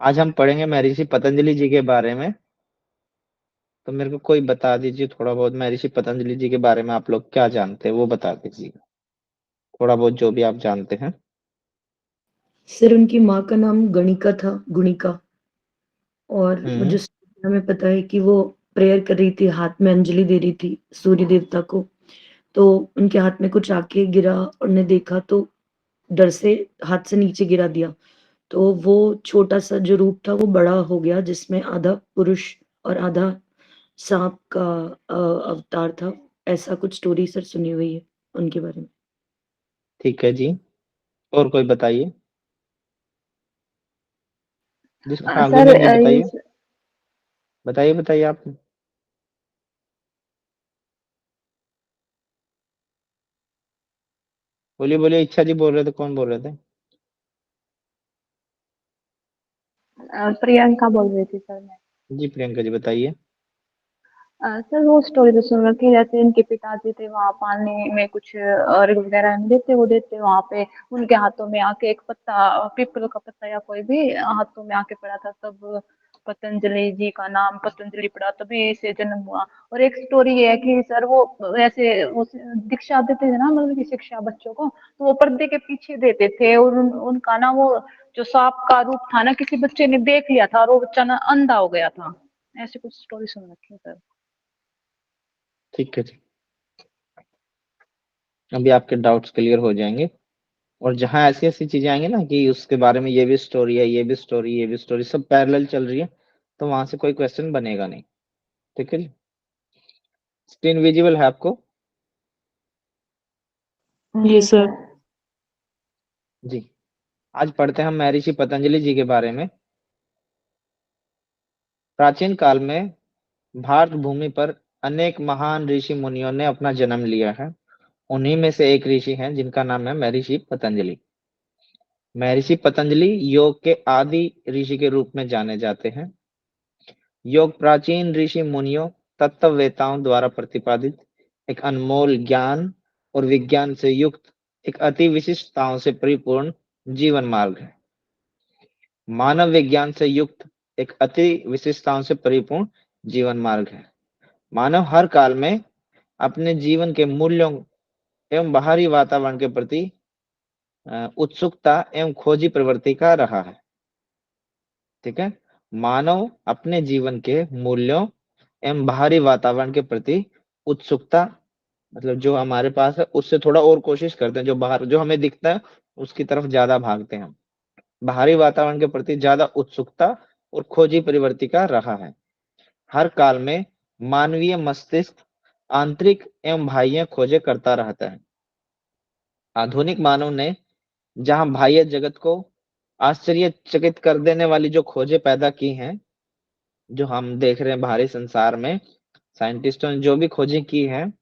आज हम पढ़ेंगे महर्षि पतंजलि जी के बारे में। तो मेरे को कोई बता दीजिए थोड़ा बहुत महर्षि पतंजलि जी के बारे में आप लोग क्या जानते हैं वो बता दीजिए, थोड़ा बहुत जो भी आप जानते हैं। सर उनकी माँ का नाम गणिका था, गुणिका। और मुझे हम्म। हमें पता है कि वो प्रेयर कर रही थी, हाथ में अंजलि दे रही थी सूर्य देवता को। तो उनके हाथ में कुछ आके गिरा और उन्हें देखा तो डर से हाथ से नीचे गिरा दिया। तो वो छोटा सा जो रूप था वो बड़ा हो गया, जिसमें आधा पुरुष और आधा सांप का अवतार था। ऐसा कुछ स्टोरी सर सुनी हुई है उनके बारे में। ठीक है जी। और कोई बताइए। हाँ सर गुंजन जी बताइए। बताइए बताइए आप। बोलिए बोलिए, इच्छा जी बोल रहे थे, कौन बोल रहे थे? प्रियंका बोल रही थी सर मैं। जी प्रियंका जी बताइए। सर वो स्टोरी तो सुन रखी है, जैसे इनके पिताजी थे वहाँ पानी में कुछ अर्घ वगैरह नहीं देते, वो देते वहाँ पे उनके हाथों में आके एक पत्ता, पीपल का पत्ता या कोई भी हाथों में आके पड़ा था, तब पतंजलि जी का नाम पतंजलि पड़ा, तभी इसे जन्म हुआ। और एक स्टोरी ये है कि सर वो ऐसे वो दीक्षा देते थे ना, मतलब की शिक्षा बच्चों को, तो वो पर्दे के पीछे देते थे, और उनका ना वो जो सांप का रूप था ना, किसी बच्चे ने देख लिया था और वो बच्चा ना अंधा हो गया था। ऐसी कुछ स्टोरी सुन रखी है सर। ठीक है जी। अभी आपके डाउट्स क्लियर हो जाएंगे। और जहां ऐसी ऐसी चीजें आएंगी ना कि उसके बारे में ये भी स्टोरी है, ये भी स्टोरी, ये भी स्टोरी, सब पैरेलल चल रही है, तो वहां से कोई क्वेश्चन बनेगा नहीं। ठीक है जी। स्क्रीन विजिबल है आपको? जी सर। जी। आज पढ़ते हैं हम महर्षि पतंजलि जी के बारे में। प्राचीन काल में भारत भूमि पर अनेक महान ऋषि मुनियों ने अपना जन्म लिया है। उन्हीं में से एक ऋषि हैं जिनका नाम है महर्षि पतंजलि। महर्षि पतंजलि योग के आदि ऋषि के रूप में जाने जाते हैं। योग प्राचीन ऋषि मुनियों, तत्ववेताओं द्वारा प्रतिपादित एक अनमोल ज्ञान और विज्ञान से युक्त एक अति विशिष्टताओं से परिपूर्ण जीवन मार्ग है। मानव विज्ञान से युक्त एक अति विशिष्टताओं से परिपूर्ण जीवन मार्ग है। मानव हर काल में अपने जीवन के मूल्यों एवं बाहरी वातावरण के प्रति उत्सुकता एवं खोजी प्रवृत्ति का रहा है। ठीक है। मानव अपने जीवन के मूल्यों एवं बाहरी वातावरण के प्रति उत्सुकता, मतलब जो हमारे पास है उससे थोड़ा और कोशिश करते हैं, जो बाहर जो हमें दिखता है उसकी तरफ ज्यादा भागते हैं हम। बाहरी वातावरण के प्रति ज्यादा उत्सुकता और खोजी प्रवृत्ति का रहा है। हर काल में मानवीय मस्तिष्क आंतरिक एवं बाह्य खोजें करता रहता है। आधुनिक मानव ने जहां बाह्य जगत को आश्चर्यचकित कर देने वाली जो खोजें पैदा की हैं, जो हम देख रहे हैं बाहरी संसार में, साइंटिस्टों ने जो भी खोजें की हैं,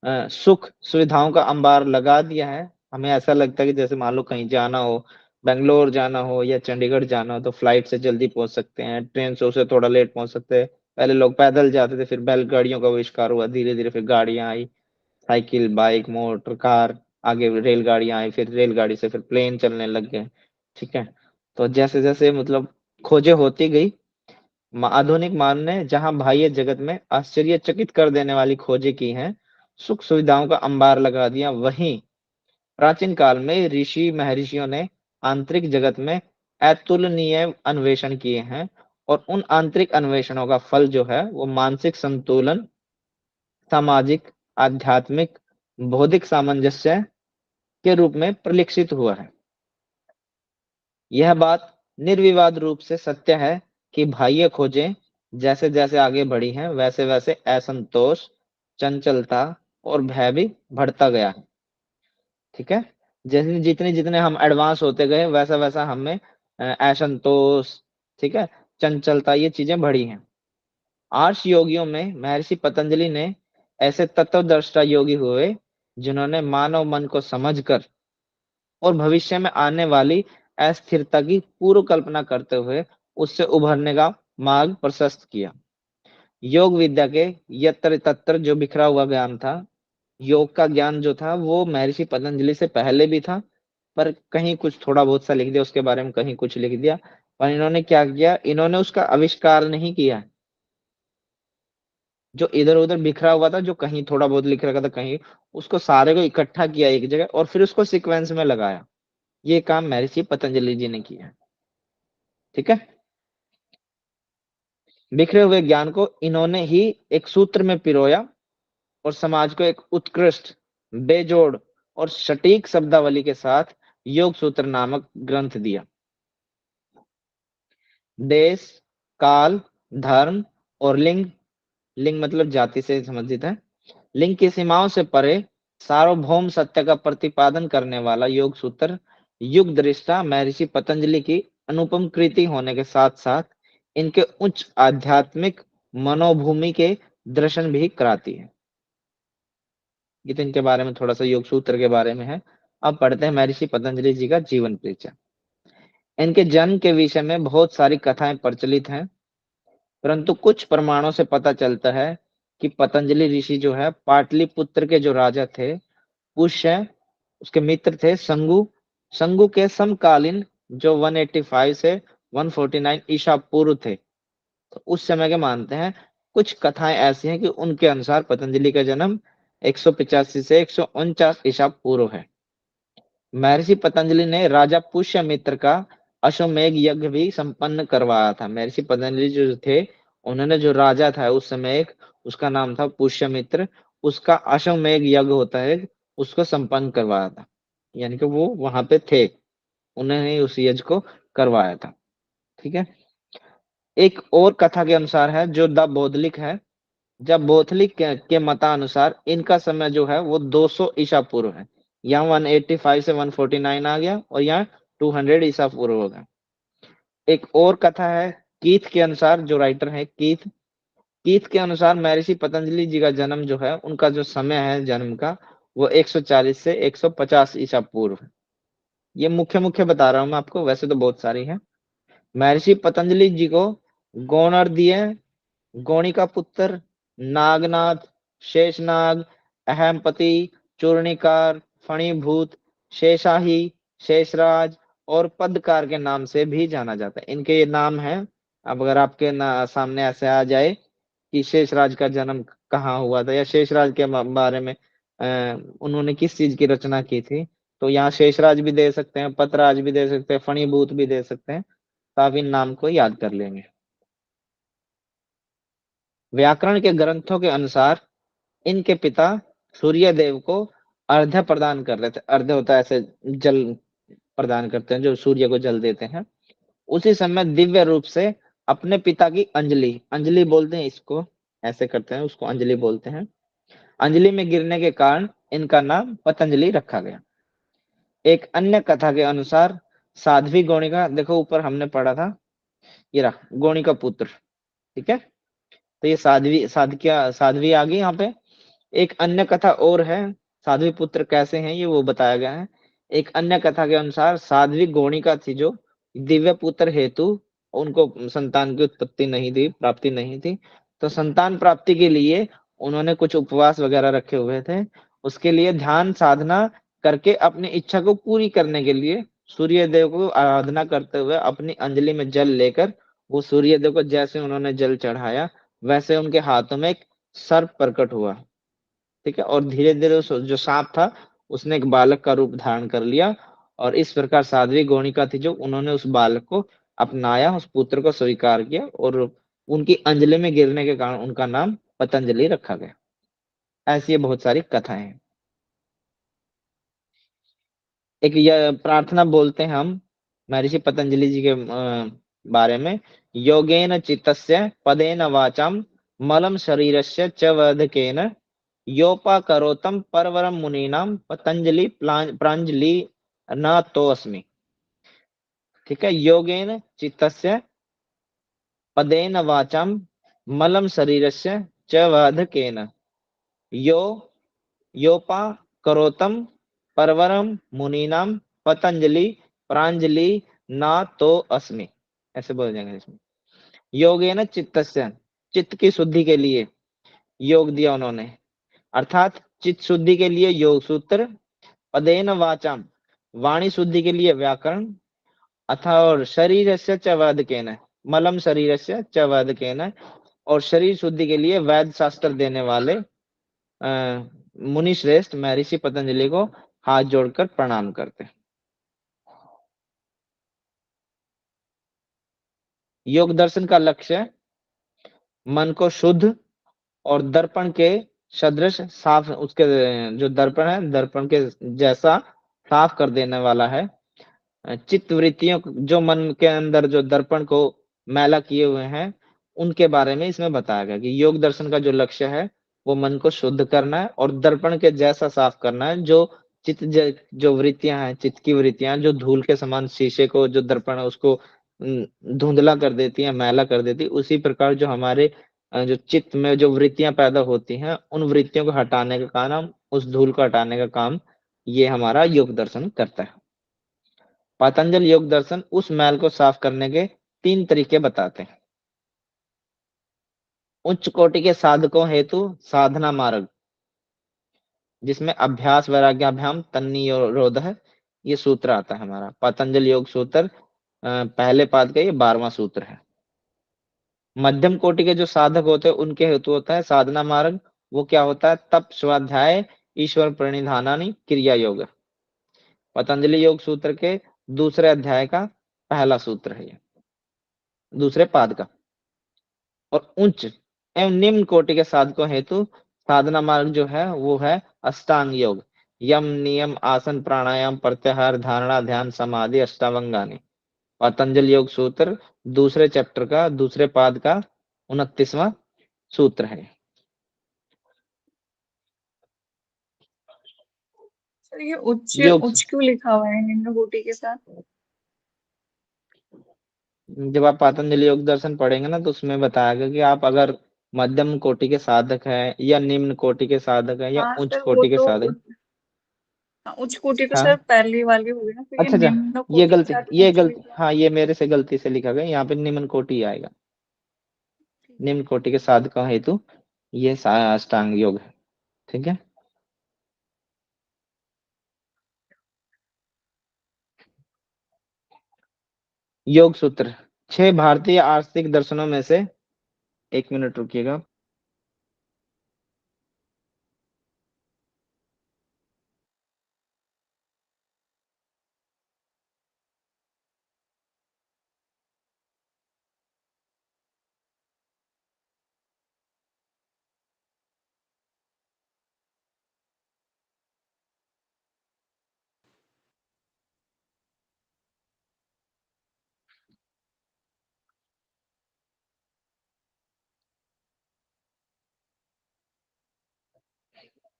सुख सुविधाओं का अंबार लगा दिया है। हमें ऐसा लगता है कि जैसे मान लो कहीं जाना हो, बेंगलोर जाना हो या चंडीगढ़ जाना हो, तो फ्लाइट से जल्दी पहुंच सकते हैं, ट्रेन से उसे थोड़ा लेट पहुंच सकते हैं। पहले लोग पैदल जाते थे, फिर बैलगाड़ियों का आविष्कार हुआ, धीरे धीरे फिर गाड़ियां आई, साइकिल, बाइक, मोटर कार, आगे रेलगाड़ियां आई, फिर रेलगाड़ी से फिर प्लेन चलने लग गए। ठीक है। तो जैसे जैसे मतलब खोजें होती गई, आधुनिक मानव ने जहां बाह्य जगत में आश्चर्यचकित कर देने वाली खोजें की हैं, सुख सुविधाओं का अंबार लगा दिया, वहीं प्राचीन काल में ऋषि महर्षियों ने आंतरिक जगत में अतुलनीय अन्वेषण किए हैं। और उन आंतरिक अन्वेषणों का फल जो है वो मानसिक संतुलन, सामाजिक, आध्यात्मिक, बौद्धिक सामंजस्य के रूप में परिलक्षित हुआ है। यह बात निर्विवाद रूप से सत्य है कि बाह्य खोजें जैसे जैसे आगे बढ़ी हैं, वैसे वैसे असंतोष, चंचलता और भय भी बढ़ता गया है। ठीक है। जैसे जितने जितने हम एडवांस होते गए, वैसा वैसा हमें असंतोष, ठीक है, चंचलता, ये चीजें बढ़ी हैं। आर्ष योगियों में महर्षि पतंजलि ने ऐसे तत्वदृष्टा योगी हुए जिन्होंने मानव मन को समझकर और भविष्य में आने वाली अस्थिरता की पूर्व कल्पना करते हुए उससे उभरने का मार्ग प्रशस्त किया। योग विद्या के यत्र तत्र जो बिखरा हुआ ज्ञान था, योग का ज्ञान जो था वो महर्षि पतंजलि से पहले भी था, पर कहीं कुछ थोड़ा बहुत सा लिख दिया उसके बारे में, कहीं कुछ लिख दिया, पर इन्होंने क्या किया, इन्होंने उसका आविष्कार नहीं किया। जो इधर उधर बिखरा हुआ था, जो कहीं थोड़ा बहुत लिख रखा था कहीं, उसको सारे को इकट्ठा किया एक जगह और फिर उसको सीक्वेंस में लगाया। ये काम महर्षि पतंजलि जी ने किया। ठीक है। बिखरे हुए ज्ञान को इन्होंने ही एक सूत्र में पिरोया और समाज को एक उत्कृष्ट, बेजोड़ और सटीक शब्दावली के साथ योग सूत्र नामक ग्रंथ दिया। देश, काल, धर्म और लिंग, लिंग मतलब जाति से संबंधित है, लिंग की सीमाओं से परे सार्वभौम सत्य का प्रतिपादन करने वाला योग सूत्र युग दृष्टा महर्षि पतंजलि की अनुपम कृति होने के साथ साथ इनके उच्च आध्यात्मिक मनोभूमि के दर्शन भी कराती है। ये तो इनके बारे में थोड़ा सा योग सूत्र के बारे में है। अब पढ़ते हैं महर्षि पतंजलि जी का जीवन परिचय। इनके जन्म के विषय में बहुत सारी कथाएं प्रचलित हैं, परंतु कुछ प्रमाणों से पता चलता है कि पतंजलि ऋषि जो है पाटलिपुत्र के जो राजा थे पुष्य, उसके मित्र थे संगु, संगु के समकालीन जो 185 से 149 ईसा पूर्व थे, तो उस समय के मानते हैं। कुछ कथाएं ऐसी हैं कि उनके अनुसार पतंजलि का जन्म 185 से 149 ईसा पूर्व है। महर्षि पतंजलि ने राजा पुष्यमित्र का अश्वमेध यज्ञ भी संपन्न करवाया था। महर्षि पतंजलि जो थे, उन्होंने जो राजा था उस समय एक, उसका नाम था पुष्यमित्र, उसका अश्वमेध यज्ञ होता है, उसको संपन्न करवाया था। यानी कि वो वहां पे थे, उन्होंने उस यज्ञ को करवाया था। ठीक है। एक और कथा के अनुसार है जो द बौद्धलिक है। जब बोथलिक के मतानुसार इनका समय जो है वो 200 ईसा पूर्व है। यहाँ 185 से 149 आ गया और यहाँ 200 ईसा पूर्व होगा। एक और कथा है कीथ के अनुसार, जो राइटर है कीथ, कीथ के अनुसार महर्षि पतंजलि जी का जन्म जो है, उनका जो समय है जन्म का, वो 140 से 150 ईसा पूर्व है। ये मुख्य मुख्य बता रहा हूं मैं आपको, वैसे तो बहुत सारी है। महर्षि पतंजलि जी को गौणर्दीय, गौणी का पुत्र, नागनाथ, शेषनाग, अहमपति, चूर्णिकार, फणीभूत, शेषाही, शेषराज और पदकार के नाम से भी जाना जाता है। इनके ये नाम हैं। अब अगर आपके सामने ऐसे आ जाए कि शेषराज का जन्म कहाँ हुआ था या शेषराज के बारे में उन्होंने किस चीज की रचना की थी, तो यहाँ शेषराज भी दे सकते हैं, पतराज भी दे सकते हैं, फणीभूत भी दे सकते हैं। तो आप इन नाम को याद कर लेंगे। व्याकरण के ग्रंथों के अनुसार इनके पिता सूर्यदेव को अर्घ्य प्रदान कर रहे थे। अर्घ्य होता है ऐसे जल प्रदान करते हैं, जो सूर्य को जल देते हैं। उसी समय दिव्य रूप से अपने पिता की अंजलि, अंजलि बोलते हैं इसको, ऐसे करते हैं उसको अंजलि बोलते हैं, अंजलि में गिरने के कारण इनका नाम पतंजलि रखा गया। एक अन्य कथा के अनुसार साध्वी गौणिका, देखो ऊपर हमने पढ़ा था, ये रहा गौणिका पुत्र। ठीक है। तो ये साध्वी, साध्वी आ गई यहाँ पे। एक अन्य कथा और है, साध्वी पुत्र कैसे हैं ये वो बताया गया है। एक अन्य कथा के अनुसार साध्वी गौणिका थी जो दिव्य पुत्र हेतु, उनको संतान की उत्पत्ति नहीं थी, प्राप्ति नहीं थी, तो संतान प्राप्ति के लिए उन्होंने कुछ उपवास वगैरह रखे हुए थे। उसके लिए ध्यान साधना करके अपनी इच्छा को पूरी करने के लिए सूर्य देव को आराधना करते हुए अपनी अंजलि में जल लेकर वो सूर्य देव को जैसे उन्होंने जल चढ़ाया, वैसे उनके हाथों में एक सर्प प्रकट हुआ। ठीक है। और धीरे धीरे जो सांप था उसने एक बालक का रूप धारण कर लिया, और इस प्रकार साध्वी गौणिका थी जो उन्होंने उस बालक को अपनाया, उस पुत्र को स्वीकार किया, और उनकी अंजलि में गिरने के कारण उनका नाम पतंजलि रखा गया। ऐसी ये बहुत सारी कथाएं हैं। एक यह प्रार्थना बोलते हैं हम महर्षि पतंजलि जी के बारे में। योगेन चित्तस्य पदेन वाचाम मलम शरीरस्य च वधकेन योपाकरोतम परवरम मुनीनाम पतंजलि प्रांजलि न तोस्मि। ठीक है। योगेन चित्तस्य पदेन वाचाम मलम शरीरस्य च वधकेन यो योपाकरोतम परवरम मुनीनाम पतंजलि प्रांजलि न तो अस्मि। ऐसे बोल जाएंगे इसमें। योगेन चित्तस्य, चित्त की शुद्धि के लिए योग दिया उन्होंने, अर्थात चित्त शुद्धि के लिए योग सूत्र, पदेन वाचाम वाणी शुद्धि के लिए व्याकरण, और शरीरस्य च वैद्यकेन, मलम शरीरस्य च वैद्यकेन, और शरीर शुद्धि के लिए वैद्य शास्त्र देने वाले मुनि श्रेष्ठ महर्षि पतंजलि को हाथ जोड़कर प्रणाम करते हैं। योग दर्शन का लक्ष्य मन को शुद्ध और दर्पण के सदृश साफ, उसके जो दर्पण है दर्पण के जैसा साफ कर देने वाला है। चित्त वृत्तियों, जो मन के अंदर जो दर्पण को मैला किए हुए हैं, उनके बारे में इसमें बताया गया कि योग दर्शन का जो लक्ष्य है वो मन को शुद्ध करना है और दर्पण के जैसा साफ करना है। जो चित्त जो वृत्तियां हैं, चित्त की वृत्तियां जो धूल के समान शीशे को, जो दर्पण है उसको धुंधला कर देती है, मैला कर देती है, उसी प्रकार जो हमारे जो चित्त में जो वृत्तियां पैदा होती हैं, उन वृत्तियों को हटाने का काम, उस धूल को हटाने का काम ये हमारा योग दर्शन करता है। पतंजल योग दर्शन उस मैल को साफ करने के 3 तरीके बताते हैं। उच्च कोटि के साधकों हेतु साधना मार्ग, जिसमें अभ्यास वैराग्याभ्याम तन्निरोधः ये सूत्र आता है हमारा। पतंजल योग सूत्र पहले पाद का ये 12वां सूत्र है। मध्यम कोटि के जो साधक होते हैं उनके हेतु होता है साधना मार्ग। वो क्या होता है? तप, स्वाध्याय, ईश्वर प्रणिधानानि, क्रिया योग। पतंजलि योग सूत्र के दूसरे अध्याय का पहला सूत्र है ये, दूसरे पाद का। और उच्च एवं निम्न कोटि के साधकों हेतु साधना मार्ग जो है वो है अष्टांग योग, यम, नियम, आसन, प्राणायाम, प्रत्याहार, धारणा, ध्यान, समाधि, अष्टावंगानी। पतंजलि योग सूत्र दूसरे चैप्टर का दूसरे पाद का 29वां सूत्र है। सर ये उच्च योग उच्च क्यों लिखा हुआ है निम्न कोटि के साथ? जब आप पतंजलि योग दर्शन पढ़ेंगे ना तो उसमें बताया गया कि आप अगर मध्यम कोटि के साधक हैं या निम्न कोटि के साधक हैं या हाँ उच्च सर, वो कोटि के तो साधक। उच्च कोटि तो सर हाँ, पहली वाली होगी ना, तो ये अच्छा अच्छा, निम्न ये कोटि के गलती, साथ ये उच्च गलती, लिखा है। हाँ ये मेरे से गलती से लिखा गया, यहाँ पे निम्न कोटि आएगा। ठीक है। निम्न कोटि के साधकों हेतु ये अष्टांग योग है। ठीक है। योग सूत्र 6 भारतीय आस्तिक दर्शनों में से, 1 मिनट रुकिएगा।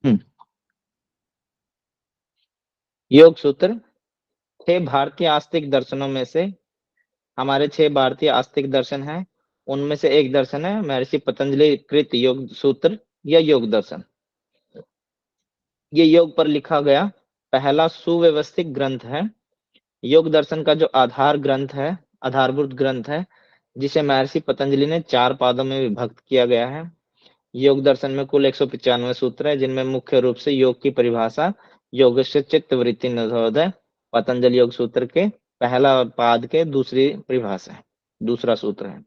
हम्म, योग सूत्र 6 भारतीय आस्तिक दर्शनों में से, हमारे 6 भारतीय आस्तिक दर्शन हैं, उनमें से एक दर्शन है महर्षि पतंजलि कृत योग सूत्र या योग दर्शन। ये योग पर लिखा गया पहला सुव्यवस्थित ग्रंथ है। योग दर्शन का जो आधार ग्रंथ है, आधारभूत ग्रंथ है, जिसे महर्षि पतंजलि ने 4 पादों में विभक्त किया गया है। योग दर्शन में कुल 195 सूत्र है, जिनमें मुख्य रूप से योग की परिभाषा, योग से चित्त वृत्ति निरोध पतंजलि योग सूत्र के पहला पाद के दूसरी परिभाषा है, दूसरा सूत्र है।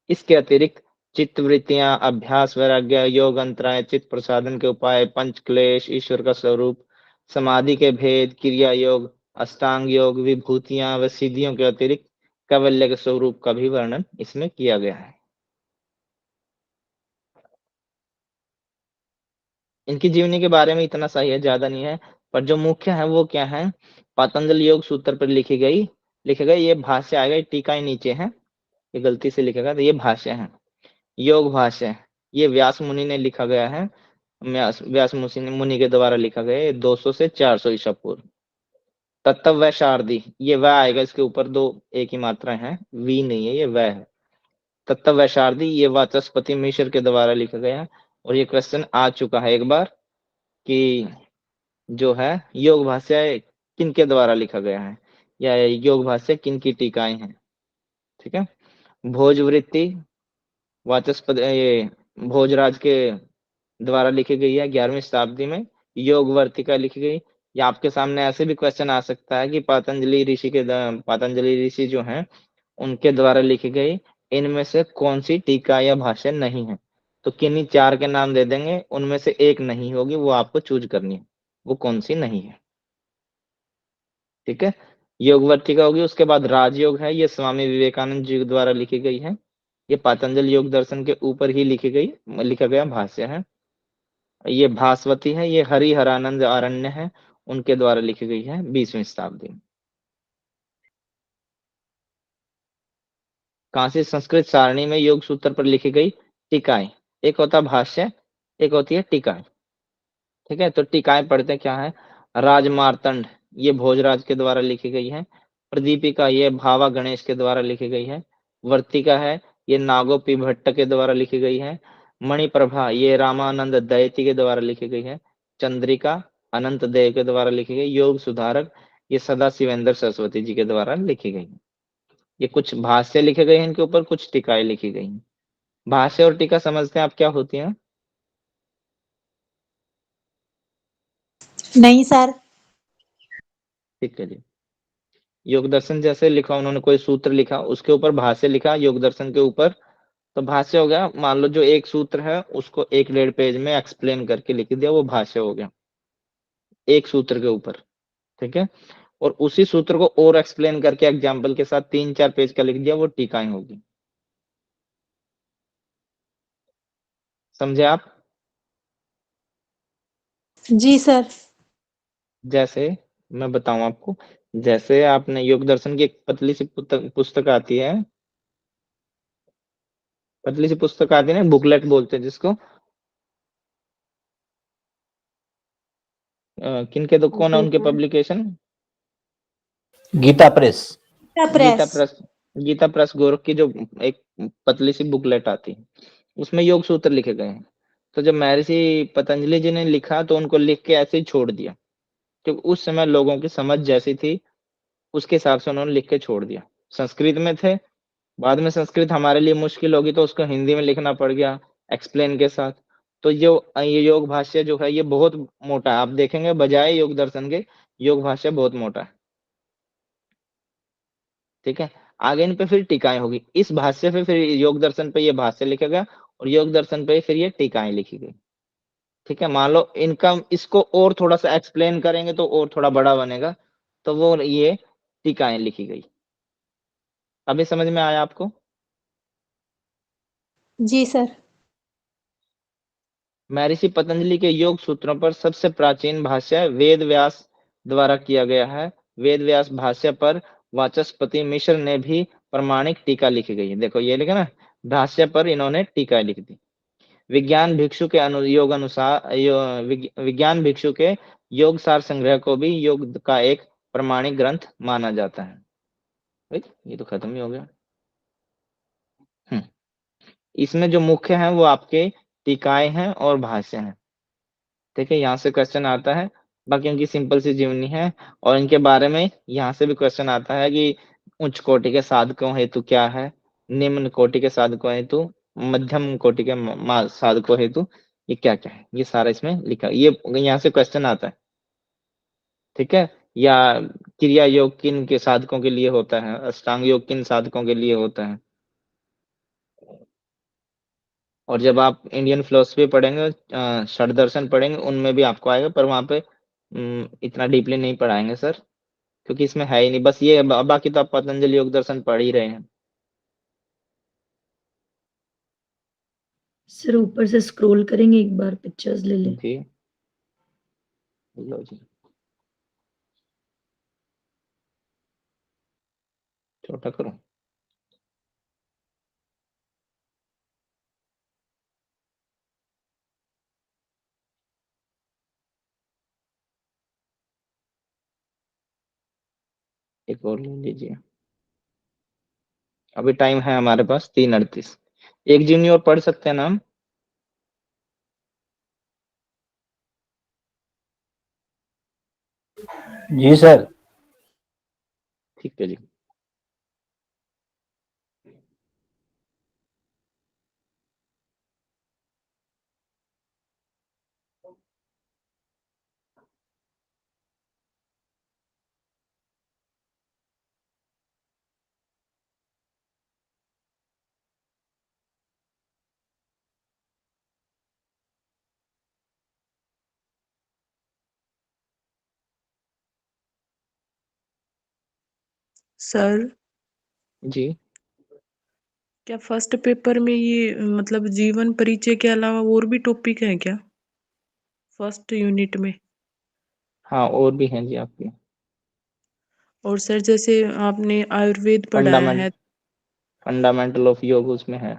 इसके अतिरिक्त चित्त वृत्तियां, अभ्यास, वैराग्य, योग अंतराय, चित्त प्रसादन के उपाय, पंच क्लेश, ईश्वर का स्वरूप, समाधि के भेद, क्रिया योग, अष्टांग योग, विभूतियां व सिद्धियों के अतिरिक्त कैवल्य के स्वरूप का भी वर्णन इसमें किया गया है। इनकी जीवनी के बारे में इतना सही है, ज्यादा नहीं है, पर जो मुख्य है वो क्या है? पतंजलि योग सूत्र पर लिखे गए ये भाष्य आएगा, टीका नीचे है, ये गलती से लिखेगा तो ये भाष्य है, योग भाष्य। ये व्यास मुनि ने लिखा गया है, व्यास मुनि के द्वारा लिखा गया है, 200 से 400 ईसा पूर्व। तत्व वैशारदी, ये वह आएगा, इसके ऊपर 2 एक ही मात्रा है, वी नहीं है, ये वह है। तत्व वैशारदी ये वाचस्पति मिश्र के द्वारा लिखा गया है। और ये क्वेश्चन आ चुका है एक बार कि जो है योग भाष्य किन के द्वारा लिखा गया है, या योग भाष्य किन की टीकाएं हैं। ठीक है। भोजवृत्ति वाचस्पति, ये भोजराज के द्वारा लिखी गई है 11वीं शताब्दी में। योग वर्तिका लिखी गई, या आपके सामने ऐसे भी क्वेश्चन आ सकता है कि पतंजलि ऋषि जो हैं उनके द्वारा लिखी गई इनमें से कौन सी टीका या भाष्य नहीं है। तो किन्हीं चार के नाम दे देंगे, उनमें से एक नहीं होगी, वो आपको चूज करनी है, वो कौन सी नहीं है। ठीक है, योगवर्तिका होगी। उसके बाद राजयोग है, ये स्वामी विवेकानंद जी द्वारा लिखी गई है। ये पातंजलि योग दर्शन के ऊपर ही लिखा गया भाष्य है। ये भास्वती है, ये हरिहरानंद अरण्य है, उनके द्वारा लिखी गई है 20वीं शताब्दी में। कांसी संस्कृत सारणी में योग सूत्र पर लिखी गई टीकाएं, एक होता है भाष्य, एक होती है टीकाएं। ठीक है, तो टीकाएं पढ़ते क्या है। राजमार्तंड, ये भोजराज के द्वारा लिखी गई है। प्रदीपिका, ये भावा गणेश के द्वारा लिखी गई है। वर्तिका है, ये नागोपी भट्ट के द्वारा लिखी गई है। मणिप्रभा, ये रामानंद दयति के द्वारा लिखी गई है। चंद्रिका, अनंत देव के द्वारा लिखी गई। योग सुधारक, ये सदा शिवेंद्र सरस्वती जी के द्वारा लिखी गई है। ये कुछ भाष्य लिखे गए हैं इनके ऊपर, कुछ टीकाएं लिखी गई हैं। भाष्य और टीका समझते हैं आप क्या होती है। नहीं सर। ठीक है जी। योग दर्शन जैसे लिखा, उन्होंने कोई सूत्र लिखा, उसके ऊपर भाष्य लिखा योग दर्शन के ऊपर, तो भाष्य हो गया। मान लो जो एक सूत्र है उसको 1 1.5 पेज में एक्सप्लेन करके लिख दिया, वो भाष्य हो गया एक सूत्र के ऊपर। ठीक है, और उसी सूत्र को और एक्सप्लेन करके एग्जाम्पल के साथ 3 4 पेज का लिख दिया, वो टीकाएं होगी। समझे आप। जी सर। जैसे मैं बताऊं आपको, जैसे आपने योग दर्शन की एक पतली सी पुस्तक आती है, पतली सी पुस्तक आती है ना, बुकलेट बोलते हैं जिसको। किनके तो कौन है जी उनके sir. Publication. Gita Press. Gita Press. Press. Gita Press Gorakh की जो एक पतली सी बुकलेट आती है, उसमें योग सूत्र लिखे गए हैं। तो जब महर्षि पतंजलि जी ने लिखा तो उनको लिख के ऐसे ही छोड़ दिया, क्योंकि उस समय लोगों की समझ जैसी थी उसके हिसाब से उन्होंने लिख के छोड़ दिया। संस्कृत में थे, बाद में संस्कृत हमारे लिए मुश्किल होगी तो उसको हिंदी में लिखना पड़ गया एक्सप्लेन के साथ। तो जो ये योग भाष्य जो है ये बहुत मोटा है, आप देखेंगे बजाय योग दर्शन के योग भाष्य बहुत मोटा है। ठीक है, आगे इन पे फिर टीकाएं होगी, इस भाष्य पे फिर योग दर्शन पे ये भाष्य लिखा गया, और योग दर्शन पे फिर ये टीकाएं लिखी गई। ठीक है, मान लो इनका इसको और थोड़ा सा एक्सप्लेन करेंगे तो और थोड़ा बड़ा बनेगा, तो वो ये टीकाएं लिखी गई। अभी समझ में आया आपको। जी सर। महर्षि पतंजलि के योग सूत्रों पर सबसे प्राचीन भाष्य वेद व्यास द्वारा किया गया है। वेद व्यास भाष्य पर वाचस्पति मिश्र ने भी प्रमाणिक टीका लिखी गई है। देखो ये लिखा ना, भाष्य पर इन्होंने टीका लिख दी। विज्ञान भिक्षु के अनुयोग अनुसार विज्ञान भिक्षु के योग सार संग्रह को भी योग का एक प्रमाणिक ग्रंथ माना जाता है। ये तो खत्म ही हो गया। हम्म, इसमें जो मुख्य है वो आपके टीकाएं हैं और भाष्य हैं। ठीक है, यहाँ से क्वेश्चन आता है। बाकी उनकी सिंपल सी जीवनी है, और इनके बारे में यहाँ से भी क्वेश्चन आता है कि उच्च कोटि के साधकों हेतु क्या है, निम्न कोटि के साधकों हेतु, मध्यम कोटि के साधकों हेतु ये क्या क्या है, ये सारा इसमें लिखा, ये यहाँ से क्वेश्चन आता है। ठीक है, या क्रिया योग किन के साधकों के लिए होता है, अष्टांग योग किन साधकों के लिए होता है। और जब आप इंडियन फिलोसफी पढ़ेंगे, षड दर्शन पढ़ेंगे, उनमें भी आपको आएगा, पर वहां पे इतना डीपली नहीं पढ़ाएंगे सर, क्योंकि इसमें है ही नहीं, बस ये बाकी तो आप पतंजलि योग दर्शन पढ़ ही रहे हैं। सर ऊपर से स्क्रॉल करेंगे एक बार, पिक्चर्स ले लें। जी, लो जी, छोटा करो। एक और ले लीजिए, अभी टाइम है हमारे पास 3:38। एक जीवनी और पढ़ सकते हैं ना हम। जी सर। ठीक है जी। सर जी। क्या फर्स्ट पेपर में ये मतलब जीवन परिचय के अलावा और भी टॉपिक है क्या फर्स्ट यूनिट में? हाँ, और भी हैं जी आपके। और सर जैसे आपने आयुर्वेद पढ़ाया फंडामेंट है। फंडामेंटल ऑफ योग उसमें है।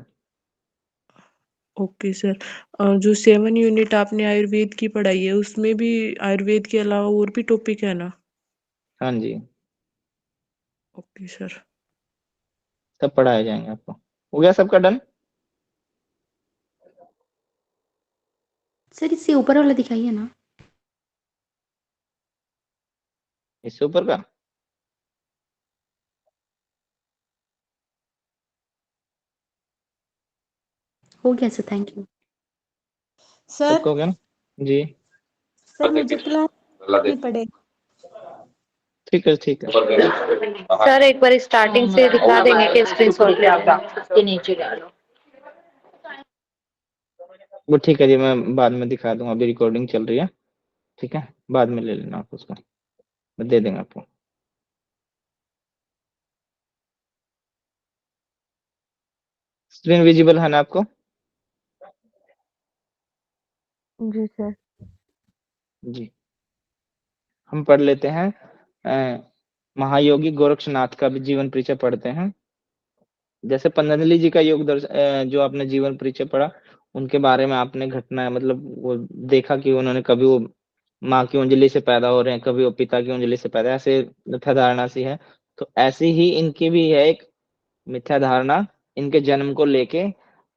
Okay sir. और जो 7 यूनिट आपने आयुर्वेद की पढ़ाई है उसमें भी आयुर्वेद के अलावा और भी टॉपिक है ना? हाँ जी, ओके सर। सब पढ़ाए जाएंगे आपको। हो गया सबका डन? सर इससे ऊपर वाला दिखाइए ना। इससे ऊपर का? हो गया सर, थैंक यू। सर सबका हो गया ना? जी। सर मुझे क्लास नहीं पड़े। ठीक है, ठीक है। सर एक बार स्टार्टिंग से दिखा देंगे कि स्क्रीनशॉट ले आपका उसके नीचे डालो। वो ठीक है जी, मैं बाद में दिखा दूंगा, अभी रिकॉर्डिंग चल रही है। ठीक है, बाद में ले लेना आप उसको, मैं दे देंगे आपको। स्क्रीन विजिबल है ना आपको? जी सर। जी। हम पढ़ लेते हैं महायोगी गोरक्षनाथ का भी जीवन परिचय पढ़ते हैं। जैसे पतंजलि जी का जो आपने जीवन परिचय पढ़ा, उनके बारे में आपने घटना मतलब वो देखा कि उन्होंने कभी वो माँ की उंजली से पैदा हो रहे हैं, कभी वो पिता की उंजली से पैदा, ऐसे मिथ्या धारणा सी है। तो ऐसी ही इनकी भी है एक मिथ्या धारणा इनके जन्म को लेके।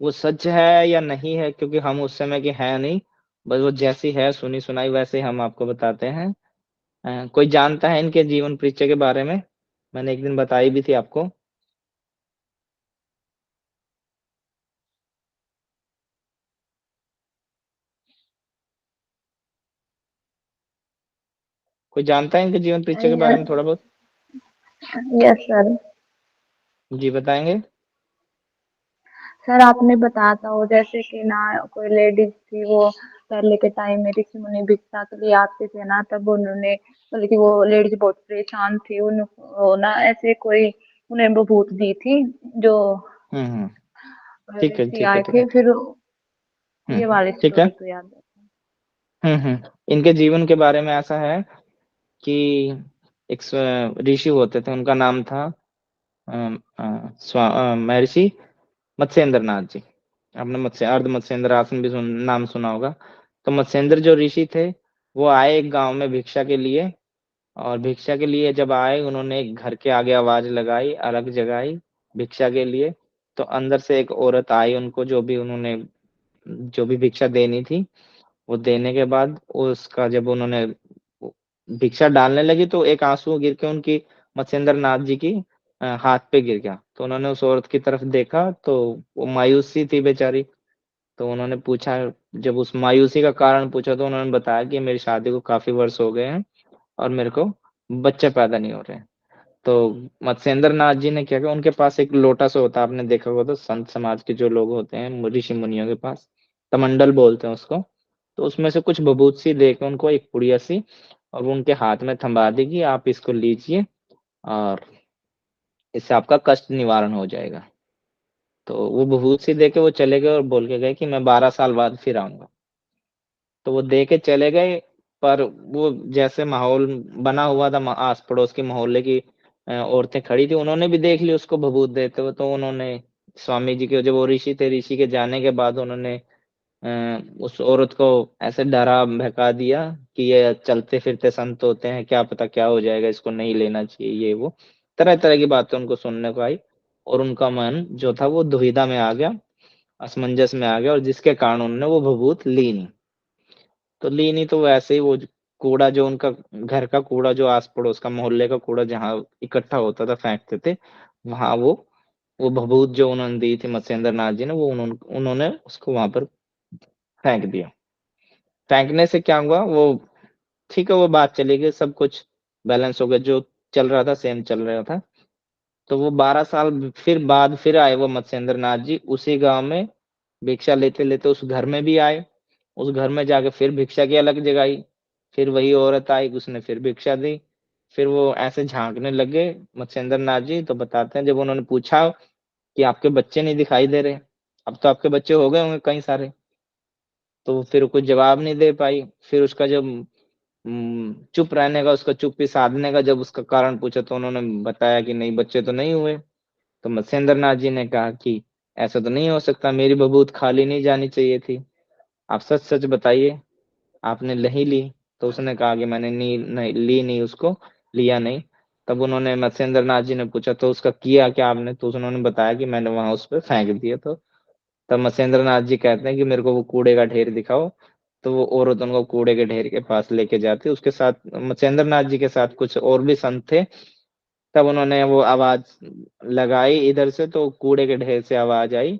वो सच है या नहीं है, क्योंकि हम उस समय के हैं नहीं, बस वो जैसी है सुनी सुनाई वैसे हम आपको बताते हैं। कोई जानता है इनके जीवन परिचय के बारे में? मैंने एक दिन बताई भी थी आपको। कोई जानता है इनके जीवन परिचय के बारे में थोड़ा बहुत? Yes sir. जी, बताएंगे। सर आपने बताया था वो जैसे कि ना कोई लेडीज थी, वो पहले के टाइम में ऋषि मुनि भिक्षा के लिए आते थे ना, तब उन्होंने मतलब कि वो लेडीज बहुत परेशान थी, उन वो ना ऐसे कोई उन्हें बहूत दी थी जो हम्म। ठीक है, ऋषि ठीक है, आए ठीक है। थे, फिर ये वाली ठीक है। स्टोरी तो याद है। इनके जीवन के बारे में ऐसा है कि एक ऋषि होते थे, उनका नाम था महर्षि मत्स्येंद्र नाथ जी। आपने अर्ध मत्स्येंद्र आसन भी नाम सुना होगा। तो मत्स्येंद्र जो ऋषि थे, वो आए एक गांव में भिक्षा के लिए। और भिक्षा के लिए जब आए, उन्होंने एक घर के आगे आवाज लगाई, अलग जगाई भिक्षा के लिए। तो अंदर से एक औरत आई, उनको जो भी भिक्षा देनी थी वो देने के बाद उसका जब उन्होंने भिक्षा डालने लगी, तो एक आंसू गिर के उनकी मत्स्येंद्र नाथ जी की हाथ पे गिर गया। तो उन्होंने उस औरत की तरफ देखा, तो वो मायूसी थी बेचारी। तो उन्होंने पूछा, जब उस मायूसी का कारण पूछा, तो उन्होंने बताया कि मेरी शादी को काफी वर्ष हो गए हैं और मेरे को बच्चे पैदा नहीं हो रहे हैं। तो मत्स्येंद्र नाथ जी ने क्या किया, उनके पास एक लोटा सा होता है, आपने देखा होगा, तो संत समाज के जो लोग होते हैं ऋषि मुनियों के पास कमंडल बोलते हैं उसको। तो उसमें से कुछ बबूत सी देकर उनको एक पुड़िया सी, और वो उनके हाथ में थमा देगी, आप इसको लीजिए और इससे आपका कष्ट निवारण हो जाएगा। तो वो बबूत सी देके वो चले गए और बोल के गए कि मैं 12 साल बाद फिर आऊंगा। तो वो दे के चले गए। पर वो जैसे माहौल बना हुआ था, आस पड़ोस के मोहल्ले की औरतें खड़ी थी, उन्होंने भी देख ली उसको भभूत देते हुए। तो उन्होंने स्वामी जी के, जब वो ऋषि थे, ऋषि के जाने के बाद उन्होंने उस औरत को ऐसे डरा भड़का दिया कि ये चलते फिरते संत होते हैं, क्या पता क्या हो जाएगा, इसको नहीं लेना चाहिए, ये वो तरह तरह की बातें उनको सुनने को आई। और उनका मन जो था वो दुविधा में आ गया, असमंजस में आ गया, और जिसके कारण उन्होंने वो भभूत ली नहीं। तो ली नहीं, तो वैसे ही वो कूड़ा जो उनका घर का कूड़ा, जो आस पड़ोस का मोहल्ले का कूड़ा जहाँ इकट्ठा होता था फेंकते थे, वहां वो भभूत जो उन्होंने दी थी मत्स्येंद्र नाथ जी ने, वो उन्होंने उसको वहां पर फेंक दिया। फेंकने से क्या हुआ, वो ठीक है, वो बात चली गई, सब कुछ बैलेंस हो गया, जो चल रहा था सेम चल रहा था। तो वो 12 साल फिर आए वो मत्स्येंद्र नाथ जी उसी गांव में, भिक्षा लेते लेते उस घर में भी आए। उस घर में जाके फिर भिक्षा की अलग जगाई। फिर वही औरत आई, उसने फिर भिक्षा दी। फिर वो ऐसे झाँकने लगे मत्स्येंद्र नाथ जी, तो बताते हैं जब उन्होंने पूछा कि आपके बच्चे नहीं दिखाई दे रहे, अब तो आपके बच्चे हो गए होंगे कई सारे। तो फिर कुछ जवाब नहीं दे पाई। फिर उसका जब चुप रहने का, उसका चुप्पी साधने का जब उसका कारण पूछा, तो उन्होंने बताया कि नहीं, बच्चे तो नहीं हुए। तो मत्स्येंद्र नाथ जी ने कहा कि ऐसा तो नहीं हो सकता, मेरी बबूत खाली नहीं जानी चाहिए थी, आप सच सच बताइए, आपने नहीं ली? तो उसने कहा कि मैंने नहीं ली, नहीं उसको, लिया नहीं। तब उन्होंने मत्स्येंद्र नाथ जी ने पूछा, तो उसका किया क्या आपने? तो उन्होंने बताया कि मैंने वहां उस पर फेंक दिया। तो तब मत्स्येंद्र नाथ जी कहते हैं कि मेरे को वो कूड़े का ढेर दिखाओ। तो वो औरत उनको कूड़े के ढेर के पास लेके जाती, उसके साथ मत्स्येंद्र नाथ जी के साथ कुछ और भी संत थे। तब उन्होंने वो आवाज लगाई इधर से, तो कूड़े के ढेर से आवाज आई,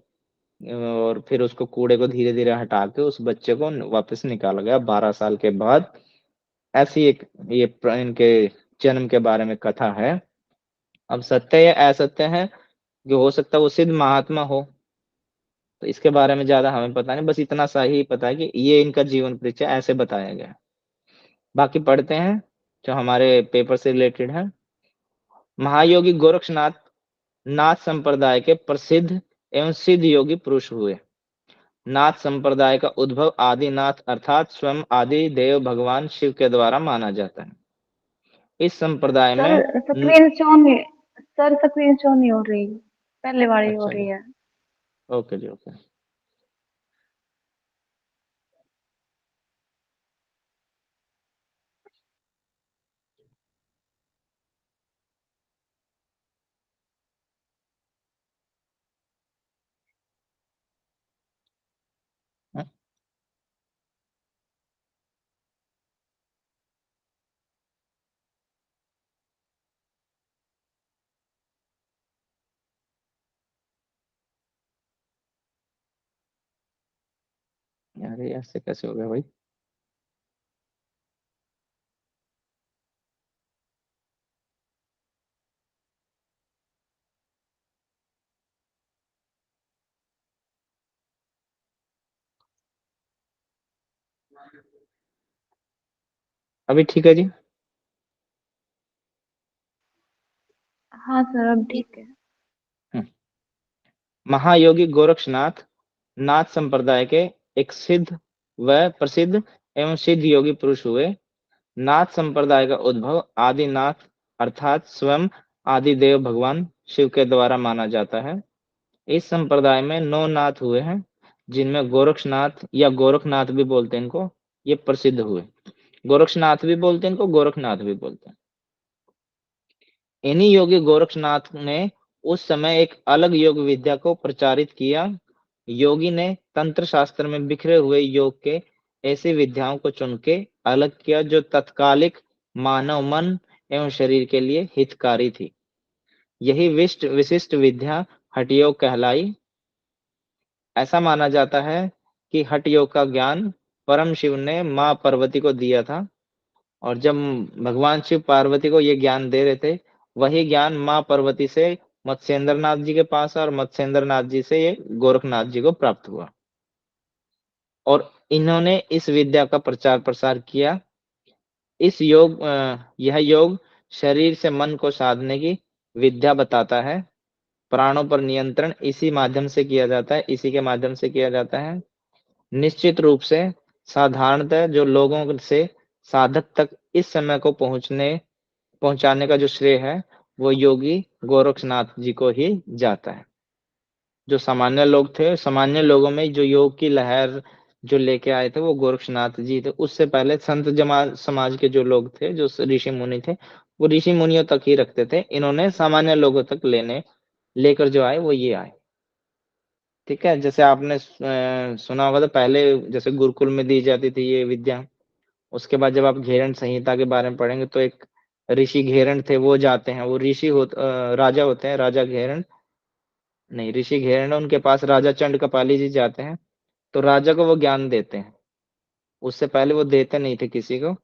और फिर उसको कूड़े को धीरे धीरे हटा के उस बच्चे को वापस निकाला गया 12 साल के बाद। ऐसी एक ये इनके जन्म के बारे में कथा है। अब सत्य या असत्य है, कि हो सकता है वो सिद्ध महात्मा हो, तो इसके बारे में ज्यादा हमें पता नहीं, बस इतना सा ही पता है कि ये इनका जीवन परिचय ऐसे बताया गया है। बाकी पढ़ते हैं जो हमारे पेपर से रिलेटेड है। महायोगी गोरक्षनाथ नाथ संप्रदाय के प्रसिद्ध एवं सिद्ध योगी पुरुष हुए। नाथ संप्रदाय का उद्भव आदिनाथ अर्थात स्वयं आदि देव भगवान शिव के द्वारा माना जाता है। इस संप्रदाय सर में स्क्रीन शो नहीं हो रही, पहले वाली हो अच्छा रही जी, है। ओके जी, ओके। यार ये ऐसे कैसे हो गया भाई? अभी ठीक है जी? हाँ सर, अब ठीक है। हम्म। महायोगी गोरक्षनाथ नाथ संप्रदाय के एक सिद्ध व प्रसिद्ध एवं सिद्ध योगी पुरुष हुए। नाथ संप्रदाय का उद्भव आदिनाथ अर्थात स्वयं आदिदेव भगवान शिव के द्वारा माना जाता है। इस संप्रदाय में 9 नाथ हुए हैं, जिनमें गोरक्षनाथ या गोरखनाथ भी बोलते हैं इनको, ये प्रसिद्ध हुए। गोरक्षनाथ भी बोलते हैं इनको, गोरखनाथ भी बोलते हैं। इन्हीं योगी गोरक्षनाथ ने उस समय एक अलग योग विद्या को प्रचारित किया। योगी ने तंत्र शास्त्र में बिखरे हुए योग के ऐसी विद्याओं को चुन के अलग किया जो तत्कालिक मानव मन एवं शरीर के लिए हितकारी थी। यही विशिष्ट विद्या हठ योग कहलाई। ऐसा माना जाता है कि हठ योग का ज्ञान परम शिव ने मां पार्वती को दिया था, और जब भगवान शिव पार्वती को ये ज्ञान दे रहे थे, वही ज्ञान मां पार्वती से मत्स्येंद्र नाथ जी के पास, और मत्स्येंद्र नाथ जी से ये गोरखनाथ जी को प्राप्त हुआ, और इन्होंने इस विद्या का प्रचार प्रसार किया। यह योग शरीर से मन को साधने की विद्या बताता है। प्राणों पर नियंत्रण इसी माध्यम से किया जाता है, इसी के माध्यम से किया जाता है। निश्चित रूप से साधारणतः जो लोगों से साधक तक इस समय को पहुंचाने का जो श्रेय है, वो योगी गोरक्षनाथ जी को ही जाता है। जो सामान्य लोग थे, सामान्य लोगों में जो योग की लहर जो लेके आए थे, वो गोरक्षनाथ जी थे। उससे पहले संत समाज के जो लोग थे, जो ऋषि मुनि थे, वो ऋषि मुनियों तक ही रखते थे। इन्होंने सामान्य लोगों तक लेकर जो आए, वो ये आए। ठीक है, जैसे आपने सुना होगा, तो पहले जैसे गुरुकुल में दी जाती थी ये विद्या। उसके बाद जब आप घेरण संहिता के बारे में पढ़ेंगे, तो एक ऋषि घेरण थे, वो जाते हैं, वो राजा होते हैं, राजा घेरण नहीं, ऋषि घेरण, उनके पास राजा चंड कपाली जी जाते हैं, तो राजा को वो ज्ञान देते हैं। उससे पहले वो देते नहीं थे किसी को।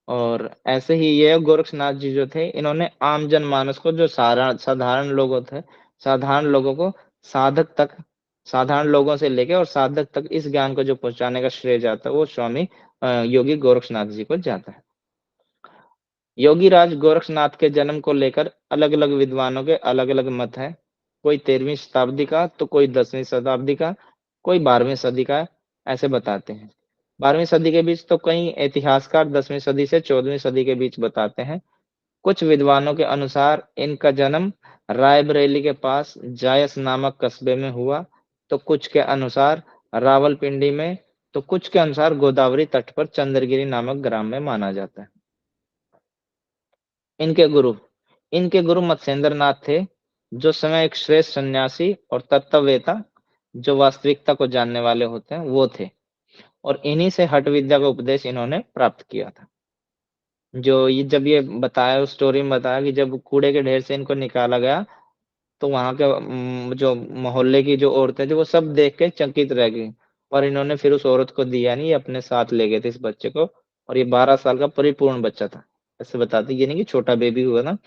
और ऐसे ही ये गोरक्षनाथ जी जो थे, इन्होंने आम जनमानस को, जो साधारण लोगों थे, साधारण लोगों को साधक तक, साधारण लोगों से लेके और साधक तक इस ज्ञान को जो पहुंचाने का श्रेय जाता है, वो स्वामी योगी गोरक्षनाथ जी को जाता है। योगी राज गोरक्षनाथ के जन्म को लेकर अलग अलग विद्वानों के अलग अलग मत हैं। कोई 13वीं शताब्दी का, तो कोई 10वीं शताब्दी का, कोई 12वीं सदी का, ऐसे बताते हैं। 12वीं सदी के बीच तो कई इतिहासकार 10वीं सदी से 14वीं सदी के बीच बताते हैं। कुछ विद्वानों के अनुसार इनका जन्म रायबरेली के पास जायस नामक कस्बे में हुआ, तो कुछ के अनुसार रावलपिंडी में, तो कुछ के अनुसार गोदावरी तट पर चंद्रगिरी नामक ग्राम में माना जाता है। इनके गुरु इनके गुरु मत्स्येंद्र नाथ थे, जो समय एक श्रेष्ठ सन्यासी और तत्ववेता, जो वास्तविकता को जानने वाले होते हैं, वो थे। और इन्हीं से हठ विद्या का उपदेश इन्होंने प्राप्त किया था। जो जब ये बताया, उस स्टोरी में बताया कि जब कूड़े के ढेर से इनको निकाला गया, तो वहां के जो मोहल्ले की जो औरतें थी, वो सब देख के चकित रह गई। और इन्होंने फिर उस औरत को दिया नहीं, अपने साथ ले गए थे इस बच्चे को। और ये 12 साल का परिपूर्ण बच्चा था। ऐसे बताते, ये नहीं कि छोटा बेबी हुआ ना,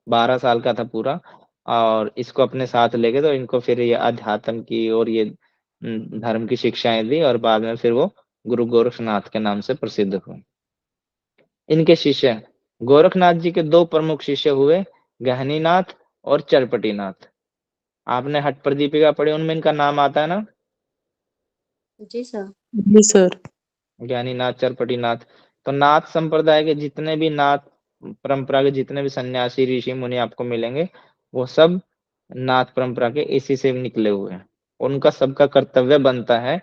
12 साल का था पूरा। और इसको अपने साथ ले गए, तो इनको फिर ये अध्यात्म की और ये धर्म की शिक्षाएं दी, और बाद में फिर वो गुरु गोरक्षनाथ के नाम से प्रसिद्ध हुए। इनके शिष्य गोरखनाथ जी के दो प्रमुख शिष्य हुए, गहनीनाथ और चरपटीनाथ। आपने हठ प्रदीपिका पढ़ी, उनमें इनका नाम आता है ना, जी सर। जी सर। ज्ञानीनाथ, चरपटीनाथ। तो नाथ संप्रदाय के जितने भी नाथ परंपरा के जितने भी सन्यासी ऋषि मुनि आपको मिलेंगे, वो सब नाथ परंपरा के इसी से निकले हुए हैं। उनका सबका कर्तव्य बनता है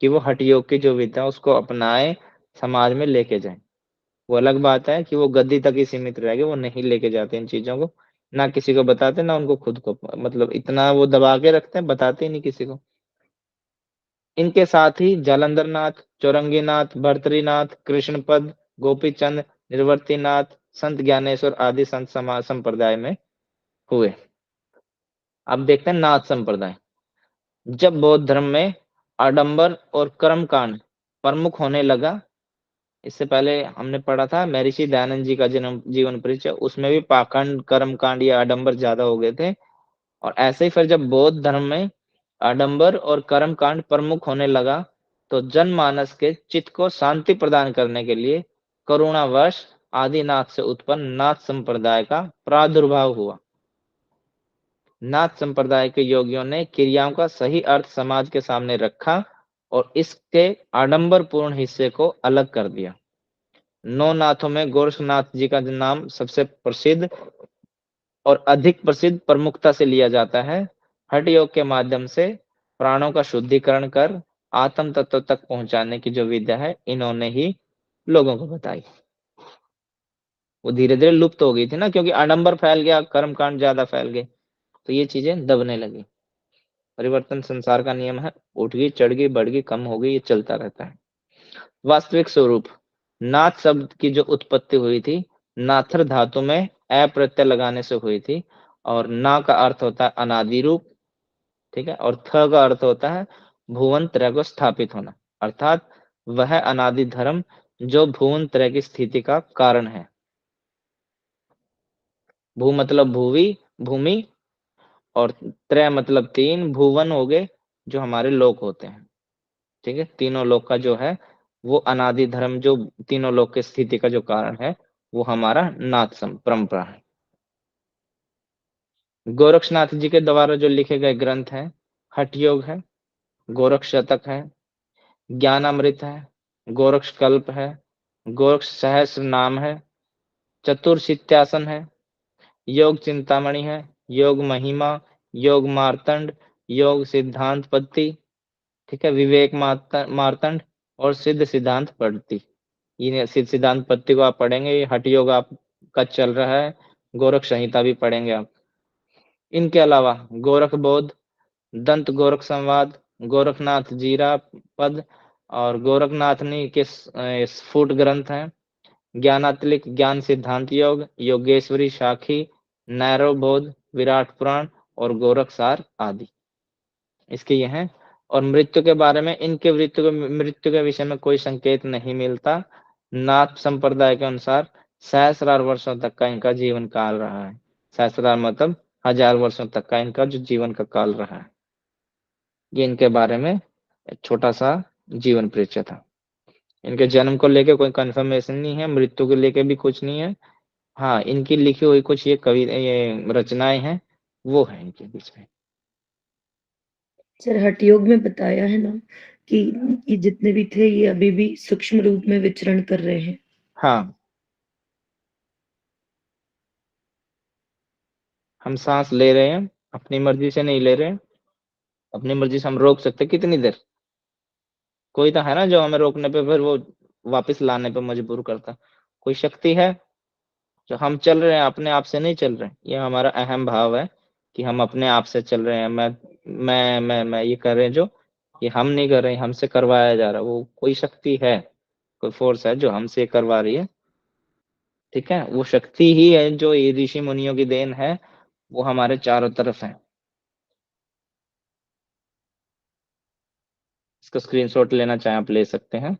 कि वो हठ योग की जो विद्या उसको अपनाए, समाज में लेके जाए। वो अलग बात है कि वो गद्दी तक ही सीमित रह गए, वो नहीं लेके जाते इन चीजों को, ना किसी को बताते, ना उनको खुद को, मतलब इतना वो दबा के रखते हैं, बताते ही नहीं किसी को। इनके साथ ही जालंधरनाथ, चौरंगीनाथ, भर्तरीनाथ, कृष्णपद, गोपीचंद, निर्वर्तीनाथ, संत ज्ञानेश्वर आदि संत समाज संप्रदाय में हुए। अब देखते हैं नाथ संप्रदाय। जब बौद्ध धर्म में आडंबर और कर्मकांड प्रमुख होने लगा, इससे पहले हमने पढ़ा था महर्षि दयानंद जी का जन्म जीवन परिचय, उसमें भी पाखंड, कर्मकांड या आडंबर ज्यादा हो गए थे। और ऐसे ही फिर जब बौद्ध धर्म में आडंबर और कर्मकांड प्रमुख होने लगा, तो जनमानस के चित्त को शांति प्रदान करने के लिए करुणावश आदिनाथ से उत्पन्न नाथ संप्रदाय का प्रादुर्भाव हुआ। नाथ संप्रदाय के योगियों ने क्रियाओं का सही अर्थ समाज के सामने रखा और इसके आडंबरपूर्ण हिस्से को अलग कर दिया। नौ नाथों में गोरक्षनाथ जी का नाम सबसे प्रसिद्ध और अधिक प्रसिद्ध प्रमुखता से लिया जाता है। हठ योग के माध्यम से प्राणों का शुद्धिकरण कर आत्म तत्व तक पहुंचाने की जो विद्या है, इन्होंने ही लोगों को बताई। वो धीरे धीरे लुप्त हो गई थी ना, क्योंकि आडंबर फैल गया, कर्मकांड ज्यादा फैल गए, तो ये चीजें दबने लगी। परिवर्तन संसार का नियम है, उठ गई, चढ़ गई, बढ़ गई, कम हो गई, ये चलता रहता है। वास्तविक स्वरूप नाथ शब्द की जो उत्पत्ति हुई थी, नाथर धातु में अ प्रत्यय लगाने से हुई थी। और ना का अर्थ होता है अनादि रूप, ठीक है, और थ का अर्थ होता है भुवन त्रय को स्थापित होना, अर्थात वह अनादि धर्म जो भुवन त्रय की स्थिति का कारण है। भू मतलब भूवि, भूमि, और त्रय मतलब तीन, भुवन हो गए जो हमारे लोक होते हैं, ठीक है। तीनों लोक का जो है वो अनादि धर्म, जो तीनों लोक की स्थिति का जो कारण है, वो हमारा नाथ परंपरा है। गोरक्षनाथ जी के द्वारा जो लिखे गए ग्रंथ हैं, हठ योग है, गोरक्ष शतक है, ज्ञानामृत है, गोरक्ष कल्प है, गोरक्ष सहस्र नाम है, चतुर्शित्यासन है, योग चिंतामणि है, योग महिमा, योग मार्तंड, योग सिद्धांत पत्ति, ठीक है, विवेक मार्तंड, और सिद्ध सिद्धांत पद्धति। ये सिद्ध सिद्धांत पत्ति को आप पढ़ेंगे, ये हठ योग आपका चल रहा है, गोरख संहिता भी पढ़ेंगे आप। इनके अलावा गोरख बोध, दंत गोरख संवाद, गोरखनाथ जीरा पद, और गोरखनाथनी के स्फुट ग्रंथ हैं, ज्ञानातलिक, ज्ञान सिद्धांत योग, योगेश्वरी साखी, नैरो बोध, विराट पुराण और गोरखसार आदि इसके ये हैं। और मृत्यु के बारे में, इनके मृत्यु के विषय में कोई संकेत नहीं मिलता। नाथ संप्रदाय के अनुसार सहस्रार वर्षों तक का इनका जीवन काल रहा है। सहस्रार मतलब 1000 वर्षों तक का इनका जो जीवन का काल रहा है। ये इनके बारे में एक छोटा सा जीवन परिचय था। इनके जन्म को लेके कोई कंफर्मेशन नहीं है, मृत्यु को लेके भी कुछ नहीं है। हाँ, इनकी लिखी हुई कुछ ये रचनाएं हैं, वो है इनके बीच में। सर हठ योग में बताया है ना कि ये जितने भी थे ये अभी भी सूक्ष्म रूप में विचरण कर रहे हैं। हाँ, हम सांस ले रहे हैं, अपनी मर्जी से नहीं ले रहे हैं। अपनी मर्जी से हम रोक सकते हैं कितनी देर? कोई तो है ना जो हमें रोकने पे फिर वो वापस लाने पे मजबूर करता। कोई शक्ति है जो हम चल रहे हैं, अपने आप से नहीं चल रहे। ये हमारा अहम भाव है कि हम अपने आप से चल रहे हैं। मैं ये कर रहे हैं जो, ये हम नहीं कर रहे हैं, हमसे करवाया जा रहा है। वो कोई शक्ति है, कोई फोर्स है जो हमसे करवा रही है। ठीक है, वो शक्ति ही है जो ये ऋषि मुनियों की देन है, वो हमारे चारों तरफ है। इसका स्क्रीनशॉट लेना चाहें आप ले सकते हैं।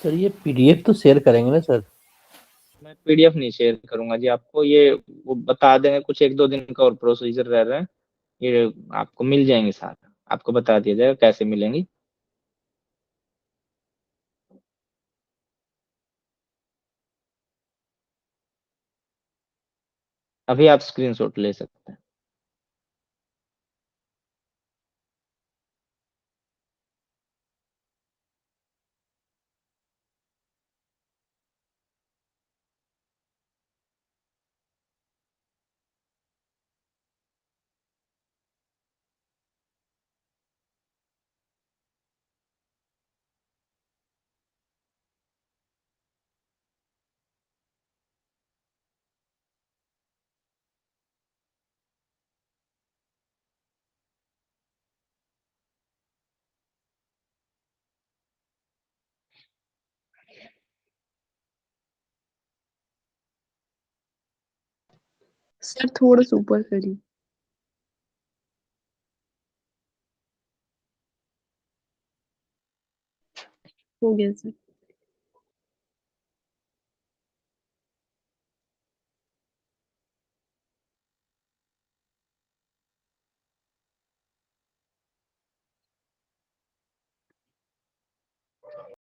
सर ये पीडीएफ तो शेयर करेंगे ना सर? मैं पीडीएफ नहीं शेयर करूंगा जी आपको, ये वो बता देंगे। कुछ एक दो दिन का और प्रोसीजर रह रहा है, ये आपको मिल जाएंगे साथ। आपको बता दिया जाएगा कैसे मिलेंगी। अभी आप स्क्रीनशॉट ले सकते हैं। सर थोड़ा सा ऊपर करिए। हो गया सर।